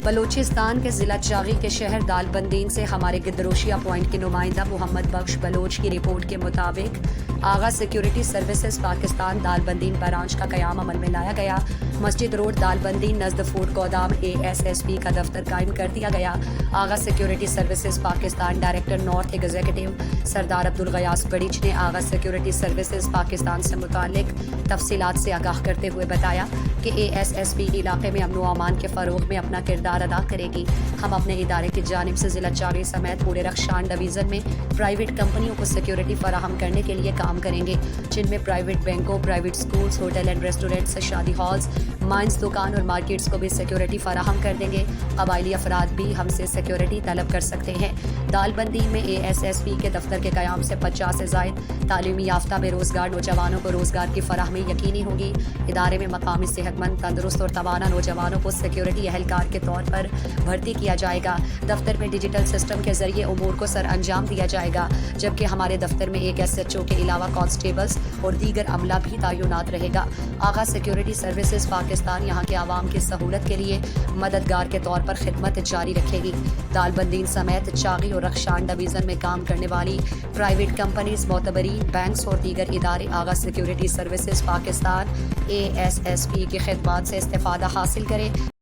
بلوچستان کے ضلع چاغی کے شہر دالبندین سے ہمارے گدروشیا پوائنٹ کے نمائندہ محمد بخش بلوچ کی رپورٹ کے مطابق Agha security services Pakistan Dalbandin branch کا قیام عمل میں لایا گیا۔ مسجد روڈ دالبندین نزد فوڈ گودام ASSP کا دفتر قائم کر دیا گیا۔ Agha security services Pakistan director north executive Sardar Abdul Ghias Barech نے آغا سیکیورٹی سروسز پاکستان سے متعلق تفصیلات سے آگاہ کرتے ہوئے بتایا کہ ASSP علاقے میں امن و امان کے فروغ میں اپنا کردار ادا کرے گی۔ ہم اپنے ادارے کی جانب سے ضلع چاغی سمیت پورے رخشان ڈویژن میں پرائیویٹ کمپنیوں کو سیکیورٹی فراہم کرنے کے لیے کام کریں گے، جن میں پرائیویٹ بینکوں، private schools, hotel and restaurants, شادی ہالز، مائنز، دکان اور مارکیٹس کو بھی سیکیورٹی فراہم کر دیں گے۔ قبائلی افراد بھی ہم سے سیکیورٹی طلب کر سکتے ہیں۔ دالبندی میں ASSP کے دفتر کے قیام سے 50 سے زائد تعلیمی یافتہ بے روزگار نوجوانوں کو روزگار کی فراہمی یقینی ہوگی۔ ادارے میں مقامی صحت مند، تندرست اور توانا نوجوانوں کو سیکیورٹی اہلکار کے طور پر بھرتی کیا جائے گا۔ دفتر میں ڈیجیٹل سسٹم کے ذریعے امور کو سر انجام دیا جائے گا، جبکہ ہمارے دفتر میں ایک SHO کے علاوہ کانسٹیبلز اور دیگر عملہ بھی تعینات رہے گا۔ آغا سیکیورٹی سروسز پاکستان یہاں کے عوام کی سہولت کے لیے مددگار کے طور پر خدمت جاری رکھے گی۔ دالبندین سمیت چاغی اور رخشان ڈویژن میں کام کرنے والی پرائیویٹ کمپنیز، معتبرین، بینکس اور دیگر ادارے آغا سیکیورٹی سروسز پاکستان ASSP کی خدمات سے استفادہ حاصل کریں۔